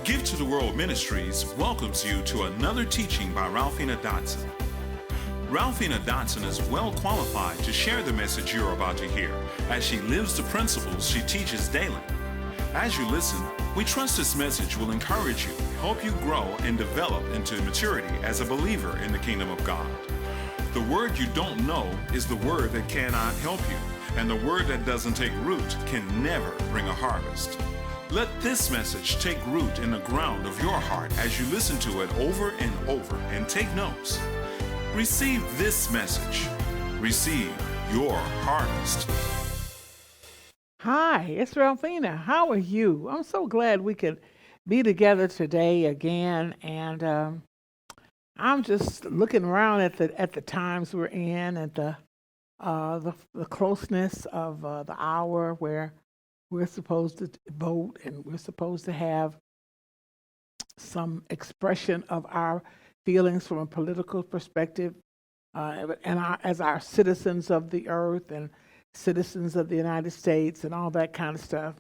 Give to the World Ministries welcomes you to another teaching by Ralphena Dotson. Ralphena Dotson is well qualified to share the message you're about to hear as she lives the principles she teaches daily. As you listen, we trust this message will encourage you, help you grow, and develop into maturity as a believer in the kingdom of God. The word you don't know is the word that cannot help you, and the word that doesn't take root can never bring a harvest. Let this message take root in the ground of your heart as you listen to it over and over and take notes. Receive this message. Receive your harvest. Hi, it's Ralphena. How are you? I'm so glad we could be together today again, and I'm just looking around at the times we're in, at the closeness of the hour where we're supposed to vote, and we're supposed to have some expression of our feelings from a political perspective, as our citizens of the earth and citizens of the United States and all that kind of stuff.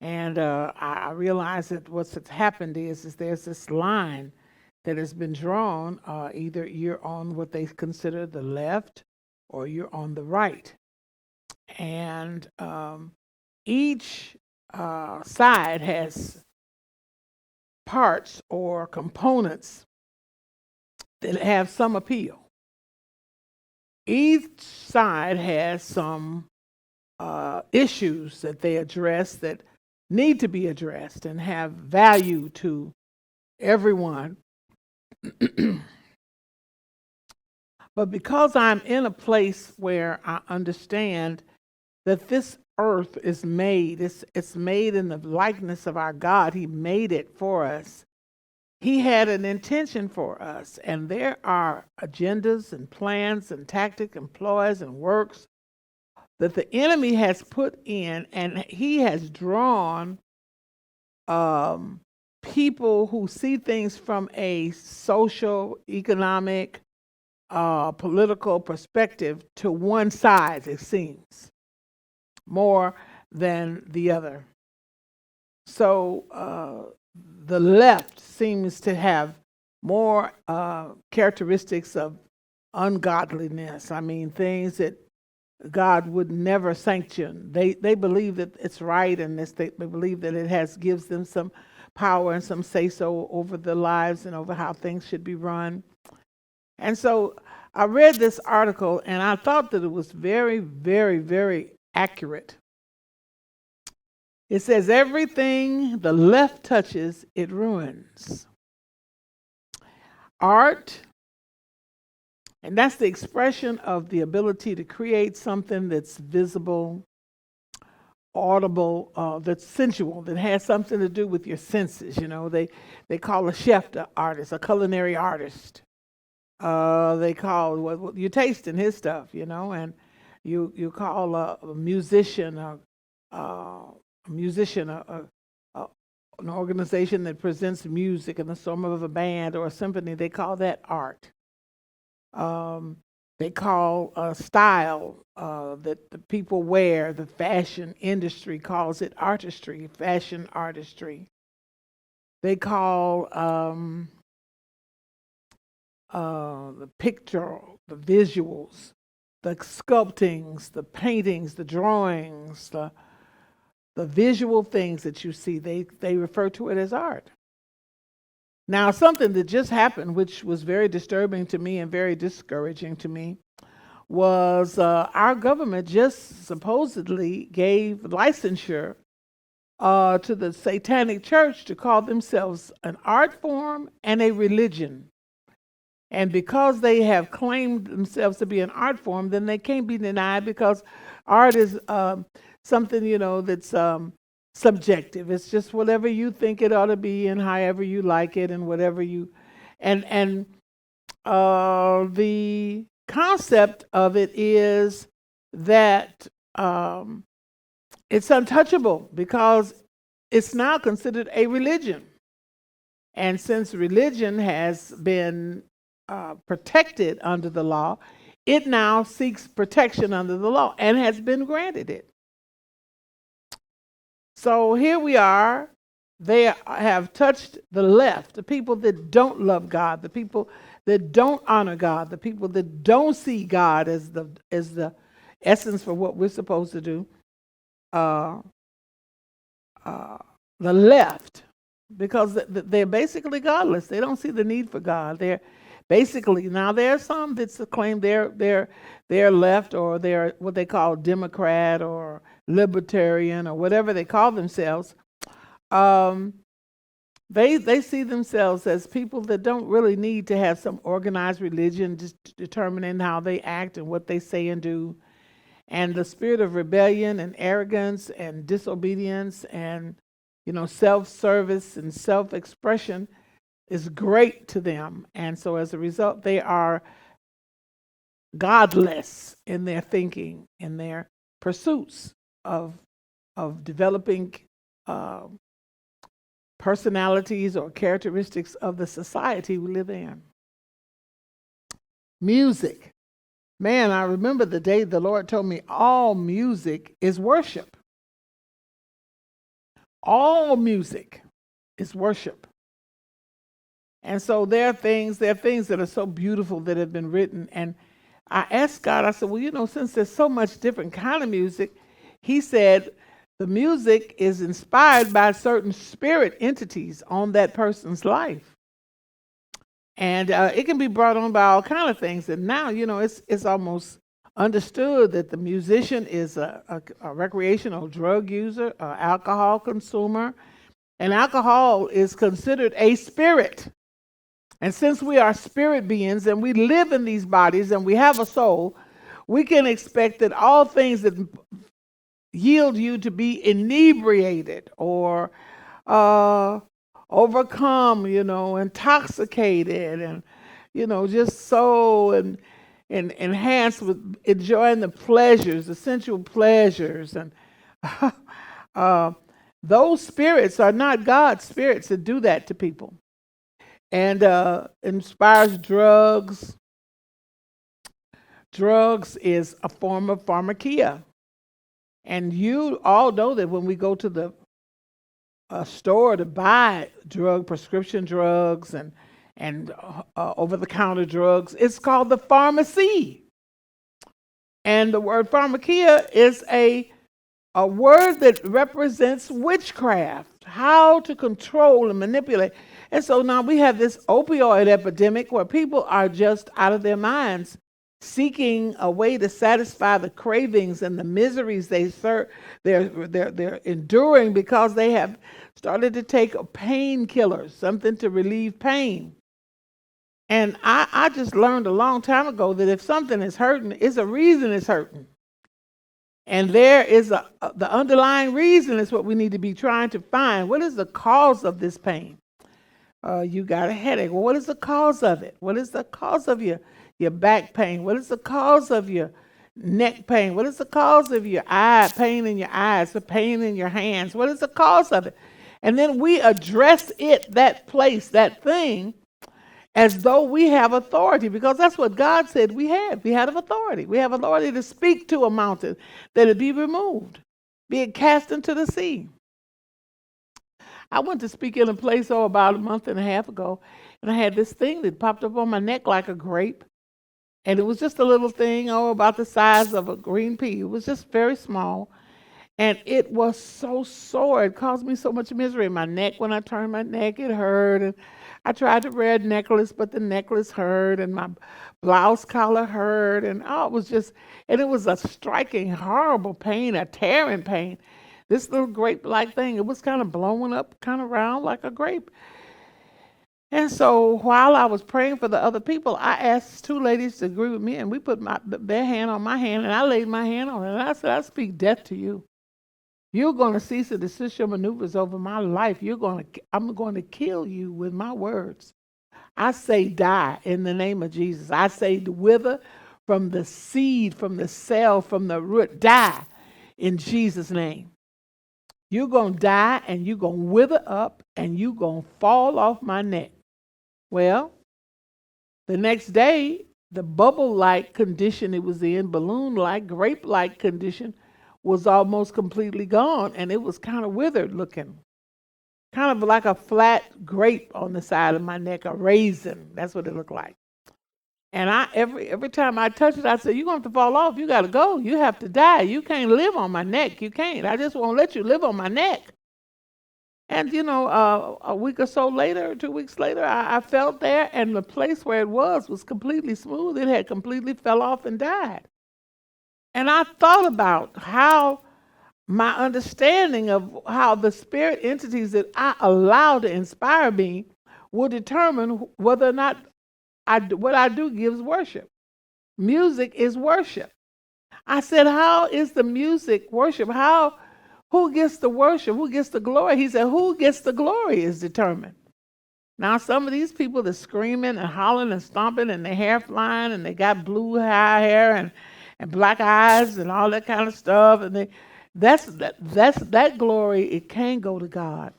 And I realize that what's happened is there's this line that has been drawn. Either you're on what they consider the left or you're on the right. And each side has parts or components that have some appeal. Each side has some issues that they address that need to be addressed and have value to everyone. But because I'm in a place where I understand that this earth is made, it's made in the likeness of our God. He made it for us. He had an intention for us, and there are agendas and plans and tactics and ploys and works that the enemy has put in, and he has drawn people who see things from a social, economic, political perspective to one side, it seems, more than the other. So the left seems to have more characteristics of ungodliness. I mean, things that God would never sanction. They believe that it's right, and they believe that it gives them some power and some say-so over their lives and over how things should be run. And so I read this article, and I thought that it was very, very, very accurate. It says, everything the left touches, it ruins. Art, and that's the expression of the ability to create something that's visible, audible, that's sensual, that has something to do with your senses. You know, they call a chef the artist, a culinary artist. They call what you're tasting his stuff, you know, and you call a musician an organization that presents music in the form of a band or a symphony. They call that art. They call style that the people wear, the fashion industry calls it artistry, fashion artistry. They call the picture, the visuals, the sculptings, the paintings, the drawings, the visual things that you see, they refer to it as art. Now, something that just happened, which was very disturbing to me and very discouraging to me, was our government just supposedly gave licensure to the Satanic Church to call themselves an art form and a religion. And because they have claimed themselves to be an art form, then they can't be denied, because art is something, you know, that's subjective. It's just whatever you think it ought to be and however you like it and whatever you, and the concept of it is that it's untouchable because it's now considered a religion. And since religion has been protected under the law, it now seeks protection under the law and has been granted it. So here we are. they have touched the left, the people that don't love God, the people that don't honor God, the people that don't see God as the essence for what we're supposed to do. Uh, uh, the left, because they're basically godless. They don't see the need for God. They're basically, now there are some that claim they're left, or they're what they call Democrat or libertarian or whatever they call themselves. Um, they see themselves as people that don't really need to have some organized religion just determining how they act and what they say and do. And the spirit of rebellion and arrogance and disobedience and self-service and self-expression is great to them. And so as a result, they are godless in their thinking, in their pursuits of developing uh, personalities or characteristics of the society we live in. Music. Man, I remember the day the Lord told me all music is worship. All music is worship. And so there are things that are so beautiful that have been written. And I asked God, I said, well, since there's so much different kind of music, he said the music is inspired by certain spirit entities on that person's life. And it can be brought on by all kind of things. And now, it's almost understood that the musician is a recreational drug user, an alcohol consumer. And alcohol is considered a spirit. And since we are spirit beings and we live in these bodies and we have a soul, we can expect that all things that yield you to be inebriated or overcome, intoxicated and, just so and enhanced with enjoying the pleasures, the sensual pleasures. And those spirits are not God's spirits that do that to people. And inspires drugs. Drugs is a form of pharmakia. And you all know that when we go to the store to buy prescription drugs and over-the-counter drugs, it's called the pharmacy. And the word pharmakia is a word that represents witchcraft, how to control and manipulate. And so now we have this opioid epidemic where people are just out of their minds, seeking a way to satisfy the cravings and the miseries they're enduring because they have started to take a painkiller, something to relieve pain. And I just learned a long time ago that if something is hurting, it's a reason it's hurting. And there is the underlying reason is what we need to be trying to find. What is the cause of this pain? You got a headache. Well, what is the cause of it? What is the cause of your back pain? What is the cause of your neck pain? What is the cause of your pain in your eyes, the pain in your hands? What is the cause of it? And then we address it, that place, that thing, as though we have authority, because that's what God said we had. We had authority. We have authority to speak to a mountain that it be removed, be it cast into the sea. I went to speak in a place about a month and a half ago, and I had this thing that popped up on my neck like a grape. And it was just a little thing, about the size of a green pea. It was just very small. And it was so sore. It caused me so much misery in my neck. When I turned my neck, it hurt. And I tried to wear a necklace, but the necklace hurt. And my blouse collar hurt. And it was a striking, horrible pain, a tearing pain. This little grape-like thing, it was kind of blowing up, kind of round like a grape. And so while I was praying for the other people, I asked two ladies to agree with me, and we put their hand on my hand, and I laid my hand on it, and I said, I speak death to you. You're going to cease and desist your maneuvers over my life. I'm going to kill you with my words. I say die in the name of Jesus. I say wither from the seed, from the cell, from the root, die in Jesus' name. You're going to die, and you're going to wither up, and you're going to fall off my neck. Well, the next day, the bubble-like condition it was in, balloon-like, grape-like condition, was almost completely gone, and it was kind of withered looking. kind of like a flat grape on the side of my neck, a raisin. That's what it looked like. And I every time I touch it, I say, "You're going to fall off. You got to go. You have to die. You can't live on my neck. You can't. I just won't let you live on my neck." And a week or so later, 2 weeks later, I felt there, and the place where it was completely smooth. It had completely fell off and died. And I thought about how my understanding of how the spirit entities that I allow to inspire me will determine whether or not what I do gives worship. Music is worship. I said, how is the music worship? Who gets the worship? Who gets the glory? He said, who gets the glory is determined. Now, some of these people that screaming and hollering and stomping and their hair flying and they got blue hair and black eyes and all that kind of stuff, and that glory. It can't go to God.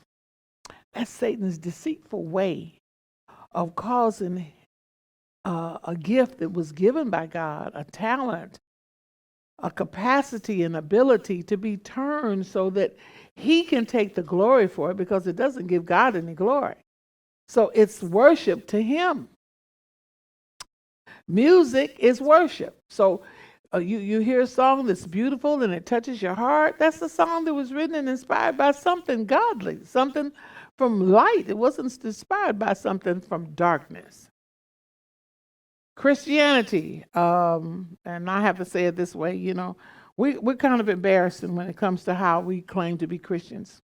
That's Satan's deceitful way of causing a gift that was given by God, a talent, a capacity and ability to be turned so that he can take the glory for it, because it doesn't give God any glory. So it's worship to him. Music is worship. So you hear a song that's beautiful and it touches your heart. That's a song that was written and inspired by something godly, something from light. It wasn't inspired by something from darkness. Christianity, and I have to say it this way, we're kind of embarrassing when it comes to how we claim to be Christians.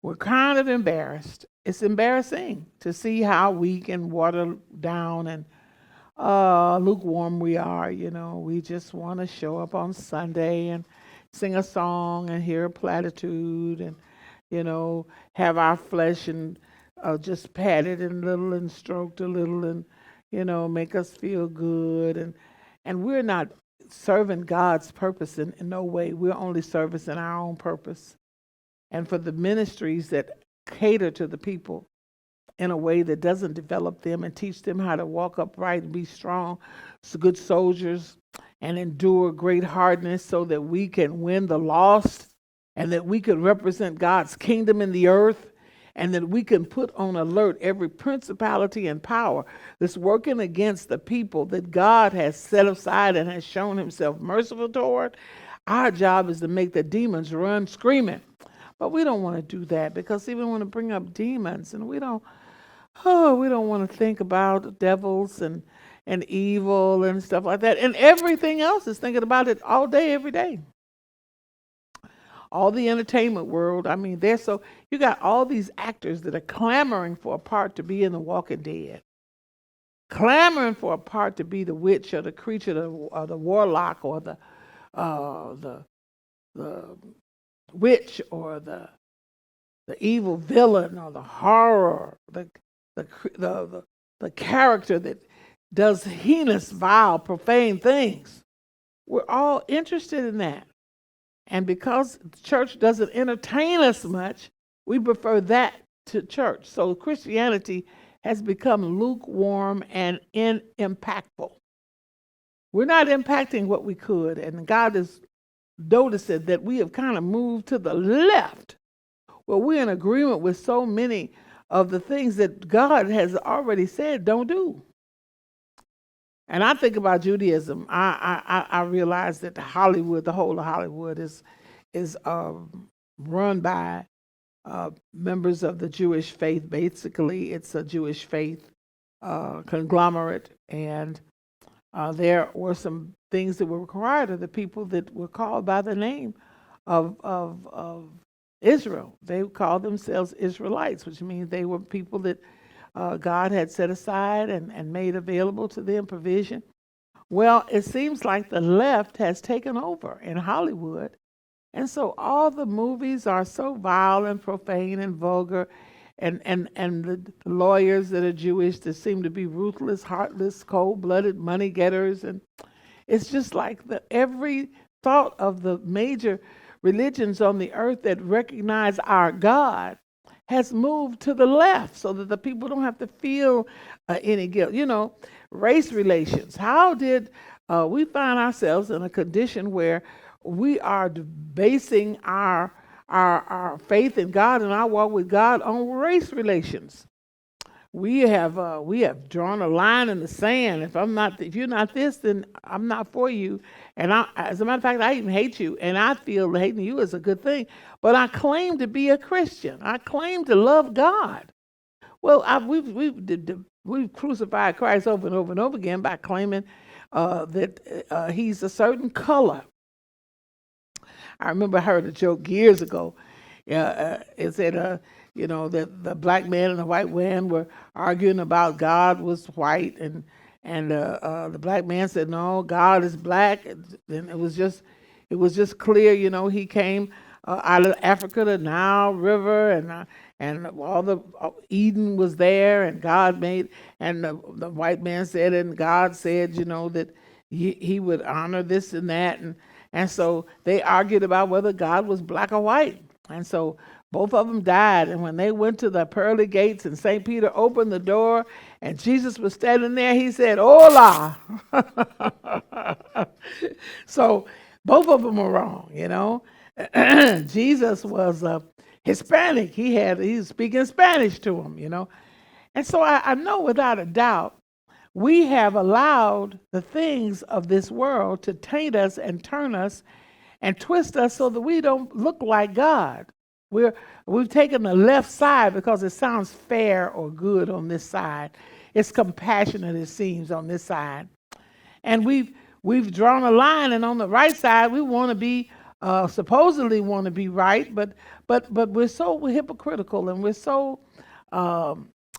We're kind of embarrassed. It's embarrassing to see how weak and watered down and lukewarm we are. We just want to show up on Sunday and sing a song and hear a platitude and, have our flesh and just patted a little and stroked a little and, make us feel good. And we're not serving God's purpose in no way. We're only servicing our own purpose. And for the ministries that cater to the people in a way that doesn't develop them and teach them how to walk upright and be strong, so good soldiers, and endure great hardness so that we can win the lost and that we can represent God's kingdom in the earth, and that we can put on alert every principality and power that's working against the people that God has set aside and has shown himself merciful toward. Our job is to make the demons run screaming. But we don't want to do that, because even want to bring up demons, and we don't want to think about devils and evil and stuff like that. And everything else is thinking about it all day, every day. All the entertainment world, you got all these actors that are clamoring for a part to be in The Walking Dead, clamoring for a part to be the witch or the creature or the warlock or the witch or the evil villain or the horror, the character that does heinous, vile, profane things. We're all interested in that. And because the church doesn't entertain us much, we prefer that to church. So Christianity has become lukewarm and impactful. We're not impacting what we could, and God has noticed that we have kind of moved to the left. Well, we're in agreement with so many of the things that God has already said don't do. And I think about Judaism. I realize that Hollywood, the whole of Hollywood, is run by members of the Jewish faith. Basically, it's a Jewish faith conglomerate, and there were some things that were required of the people that were called by the name of Israel. They called themselves Israelites, which means they were people that God had set aside and made available to them provision. Well, it seems like the left has taken over in Hollywood. And so all the movies are so vile and profane and vulgar, and the lawyers that are Jewish that seem to be ruthless, heartless, cold-blooded money getters. And it's just like every thought of the major religions on the earth that recognize our God has moved to the left so that the people don't have to feel any guilt. Race relations. How did we find ourselves in a condition where we are basing our our faith in God and our walk with God on race relations. We have drawn a line in the sand. If you're not this, then I'm not for you. And as a matter of fact, I even hate you, and I feel hating you is a good thing. But I claim to be a Christian. I claim to love God. Well, we've crucified Christ over and over and over again by claiming that he's a certain color. I remember I heard a joke years ago. It said, that the black man and the white man were arguing about God was white, and the black man said, "No, God is black." And it was just clear. He came out of Africa, the Nile River, and all the Eden was there, and God made, and the white man said, and God said, that he would honor this and that, and so they argued about whether God was black or white. And so both of them died. And when they went to the pearly gates and St. Peter opened the door and Jesus was standing there, he said, "Hola." So both of them were wrong. Jesus was Hispanic. He was speaking Spanish to him. And so I know without a doubt we have allowed the things of this world to taint us and turn us and twist us so that we don't look like God. We've taken the left side because it sounds fair or good on this side. It's compassionate, it seems, on this side. And we've drawn a line, and on the right side we want to be supposedly want to be right, but we're hypocritical, and we're so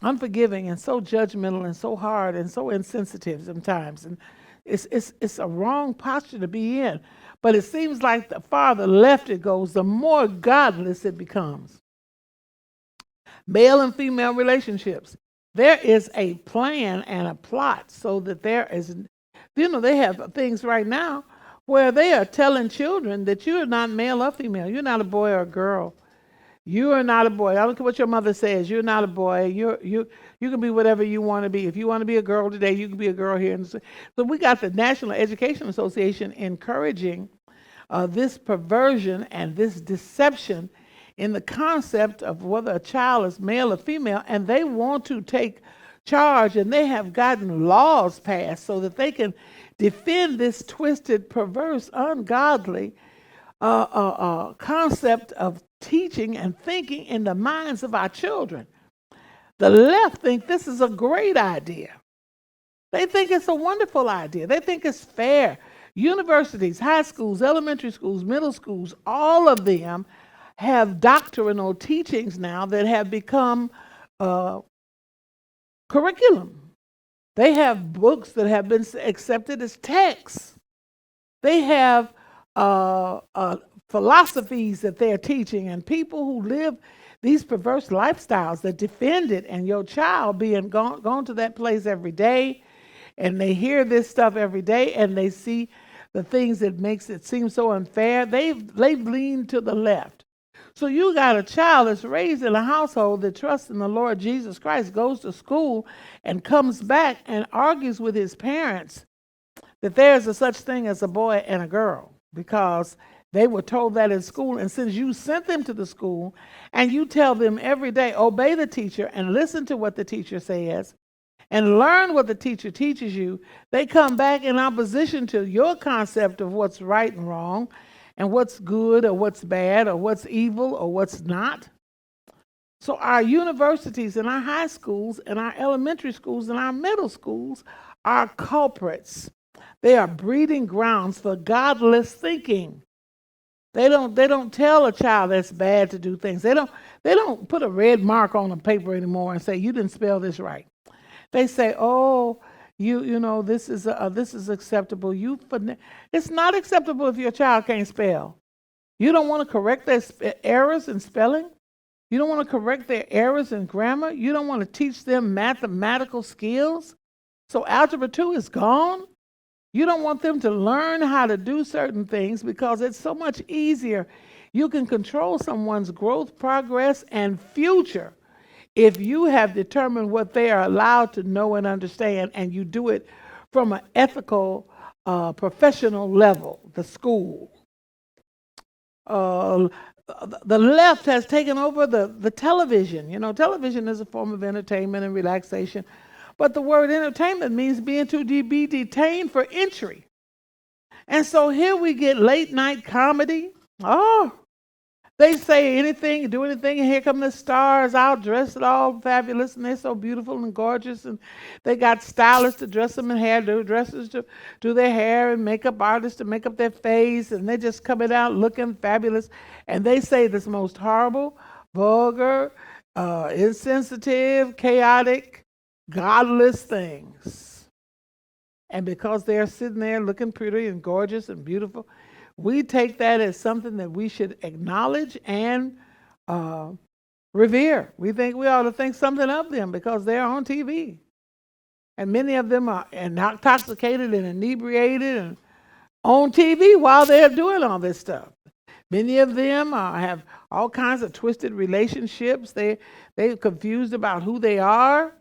unforgiving and so judgmental and so hard and so insensitive sometimes. And it's a wrong posture to be in. But it seems like the farther left it goes, the more godless it becomes. Male and female relationships. There is a plan and a plot so that there is, they have things right now where they are telling children that you are not male or female. You're not a boy or a girl. You are not a boy. I don't care what your mother says. You're not a boy. You can be whatever you want to be. If you want to be a girl today, you can be a girl here. So we got the National Education Association encouraging this perversion and this deception in the concept of whether a child is male or female, and they want to take charge, and they have gotten laws passed so that they can defend this twisted, perverse, ungodly concept of teaching and thinking in the minds of our children. The left think this is a great idea. They think it's a wonderful idea. They think it's fair. Universities, high schools, elementary schools, middle schools, all of them have doctrinal teachings now that have become curriculum. They have books that have been accepted as texts. They have philosophies that they're teaching, and people who live these perverse lifestyles that defend it, and your child being gone to that place every day, and they hear this stuff every day, and they see the things that makes it seem so unfair. They've leaned to the left. So you got a child that's raised in a household that trusts in the Lord Jesus Christ, goes to school and comes back and argues with his parents that there's a such thing as a boy and a girl, because they were told that in school. And since you sent them to the school and you tell them every day, obey the teacher and listen to what the teacher says and learn what the teacher teaches you, they come back in opposition to your concept of what's right and wrong and what's good or what's bad or what's evil or what's not. So our universities and our high schools and our elementary schools and our middle schools are culprits. They are breeding grounds for godless thinking. They don't tell a child that's bad to do things. They don't put a red mark on a paper anymore and say you didn't spell this right. They say, "Oh, this is acceptable." It's not acceptable if your child can't spell. You don't want to correct their errors in spelling. You don't want to correct their errors in grammar. You don't want to teach them mathematical skills. So Algebra 2 is gone. You don't want them to learn how to do certain things because it's so much easier. You can control someone's growth, progress, and future if you have determined what they are allowed to know and understand, and you do it from an ethical, professional level, the school. the left has taken over the television. You know, television is a form of entertainment and relaxation, but the word entertainment means being to be detained for entry. And so here we get late night comedy. Oh, they say anything, do anything, and here come the stars out dressed all fabulous, and they're so beautiful and gorgeous, and they got stylists to dress them in hair, dressers to do their hair, and makeup artists to make up their face, and they're just coming out looking fabulous, and they say this most horrible, vulgar, insensitive, chaotic, godless things. And because they're sitting there looking pretty and gorgeous and beautiful, we take that as something that we should acknowledge and uh, revere. We think we ought to think something of them because they're on TV. And many of them are intoxicated and inebriated and on TV while they're doing all this stuff. Many of them have all kinds of twisted relationships. They're confused about who they are.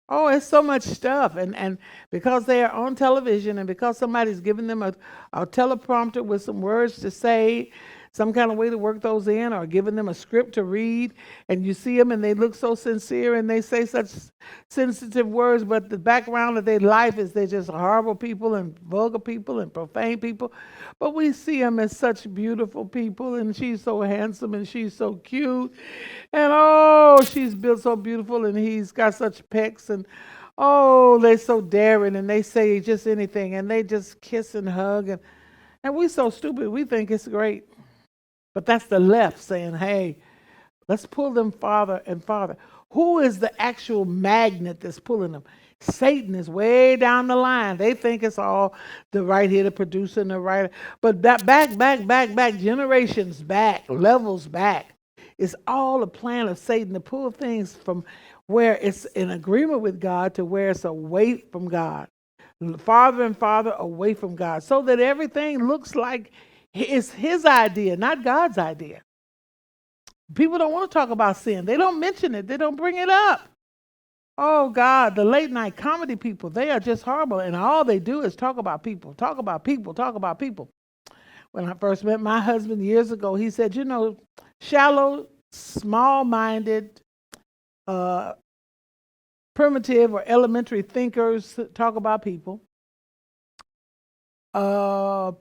Oh, it's so much stuff. And because they are on television and because somebody's giving them a teleprompter with some words to say, some kind of way to work those in, or giving them a script to read, and you see them and they look so sincere and they say such sensitive words, but the background of their life is they're just horrible people and vulgar people and profane people. But we see them as such beautiful people, and she's so handsome and she's so cute, and oh, she's built so beautiful and he's got such pecs, and oh, they're so daring and they say just anything and they just kiss and hug, and we're so stupid, we think it's great. But that's the left saying, hey, let's pull them farther and farther. Who is the actual magnet that's pulling them? Satan is way down the line. They think it's all the right here, the producer and the writer. But back, generations back, levels back. It's all a plan of Satan to pull things from where it's in agreement with God to where it's away from God. Farther and farther away from God. So that everything looks like it's his idea, not God's idea. People don't want to talk about sin. They don't mention it. They don't bring it up. Oh, God, the late night comedy people, they are just horrible. And all they do is talk about people, talk about people, talk about people. When I first met my husband years ago, he said, you know, shallow, small-minded, primitive or elementary thinkers talk about people.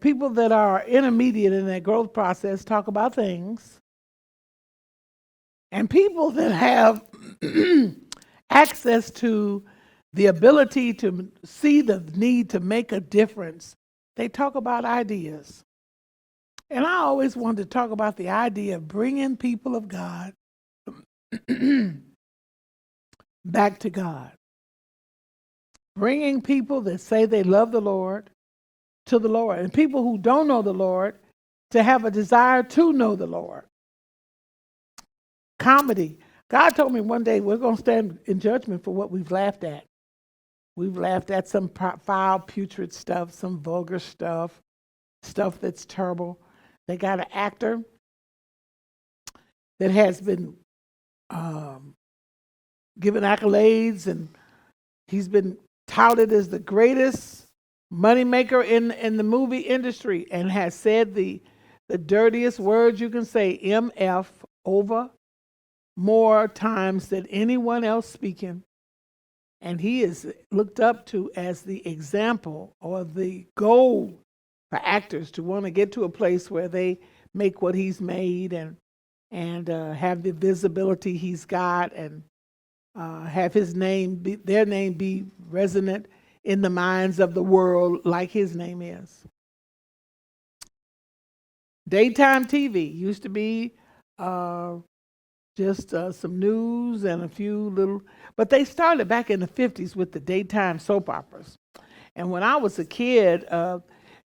People that are intermediate in their growth process talk about things. And people that have access to the ability to see the need to make a difference, they talk about ideas. And I always wanted to talk about the idea of bringing people of God back to God. Bringing people that say they love the Lord to the Lord, and people who don't know the Lord to have a desire to know the Lord. Comedy. God told me one day we're going to stand in judgment for what we've laughed at. We've laughed at some foul, putrid stuff, some vulgar stuff that's terrible. They got an actor that has been given accolades, and he's been touted as the greatest moneymaker in the movie industry, and has said the dirtiest words you can say, MF, over more times than anyone else speaking. And he is looked up to as the example or the goal for actors to want to get to a place where they make what he's made and have the visibility he's got, and have his name, their name be resonant in the minds of the world like his name is. Daytime TV used to be just some news and a few little, but they started back in the 50s with the daytime soap operas. And when I was a kid,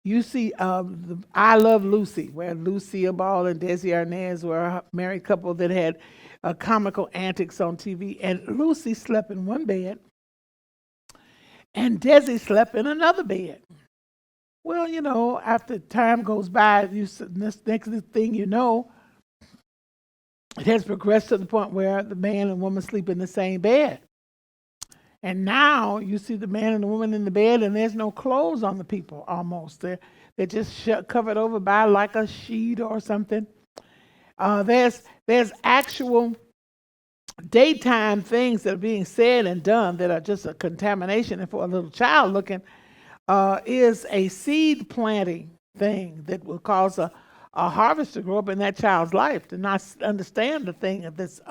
you see the I Love Lucy, where Lucille Ball and Desi Arnaz were a married couple that had comical antics on TV. And Lucy slept in one bed, and Desi slept in another bed. Well, you know, after time goes by, this next thing you know, it has progressed to the point where the man and woman sleep in the same bed. And now you see the man and the woman in the bed, and there's no clothes on the people almost. They're just covered over by like a sheet or something. There's actual daytime things that are being said and done that are just a contamination. And for a little child looking, is a seed planting thing that will cause a harvest to grow up in that child's life to not understand the thing that's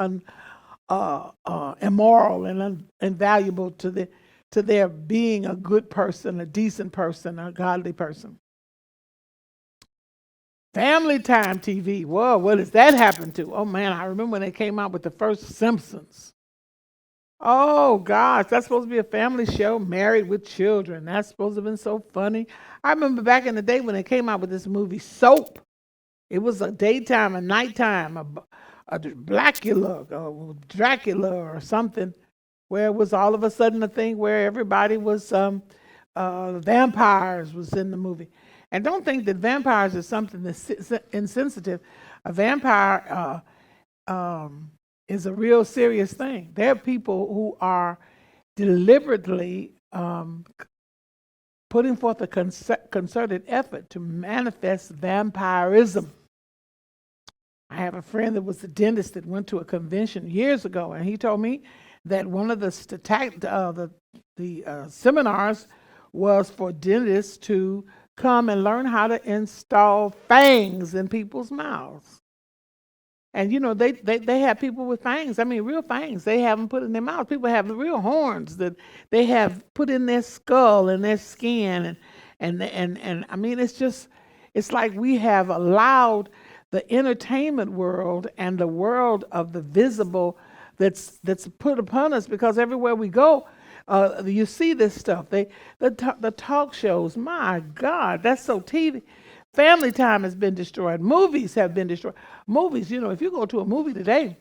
immoral and invaluable to their being a good person, a decent person, a godly person. Family time TV. Whoa, what does that happen to? Oh man, I remember when they came out with the first Simpsons. Oh gosh, that's supposed to be a family show, Married with Children. That's supposed to have been so funny. I remember back in the day when they came out with this movie Soap. It was a daytime, a nighttime, a Dracula or something, where it was all of a sudden a thing where everybody was vampires was in the movie. And don't think that vampires is something that's insensitive. A vampire is a real serious thing. There are people who are deliberately putting forth a concerted effort to manifest vampirism. I have a friend that was a dentist that went to a convention years ago, and he told me that one of the seminars was for dentists to come and learn how to install fangs in people's mouths. And you know, they have people with fangs. I mean, real fangs. They have them put in their mouth. People have the real horns that they have put in their skull and their skin. And I mean, it's like we have allowed the entertainment world and the world of the visible that's put upon us, because everywhere we go, you see this stuff. The talk shows. My God, that's so TV. Family time has been destroyed. Movies have been destroyed. Movies, you know, if you go to a movie today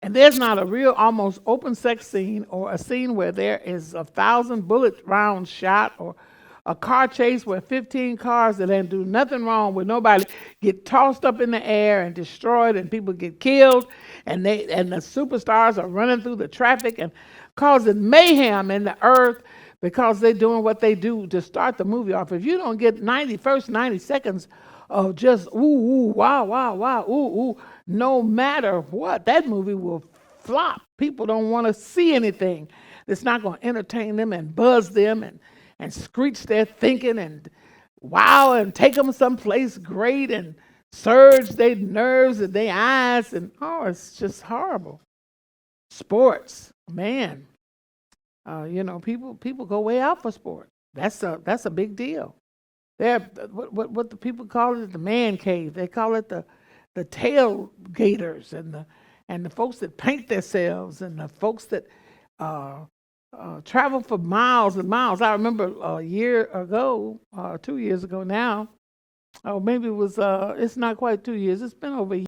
and there's not a real almost open sex scene or a scene where there is 1,000 bullet rounds shot, or a car chase where 15 cars that didn't do nothing wrong with nobody get tossed up in the air and destroyed and people get killed, and the superstars are running through the traffic and causing mayhem in the earth because they're doing what they do to start the movie off. If you don't get 90 seconds of just ooh, ooh, wow, wow, wow, ooh, ooh, no matter what, that movie will flop. People don't want to see anything that's not going to entertain them and buzz them and screech their thinking and wow and take them someplace great and surge their nerves and their eyes, and oh, it's just horrible. Sports, man. You know, people go way out for sport. That's a big deal. They're what the people call it, the man cave. They call it the tailgaters and the folks that paint themselves and the folks that travel for miles and miles. I remember a year ago, 2 years ago now. Oh, maybe it was. It's not quite 2 years. It's been over a year.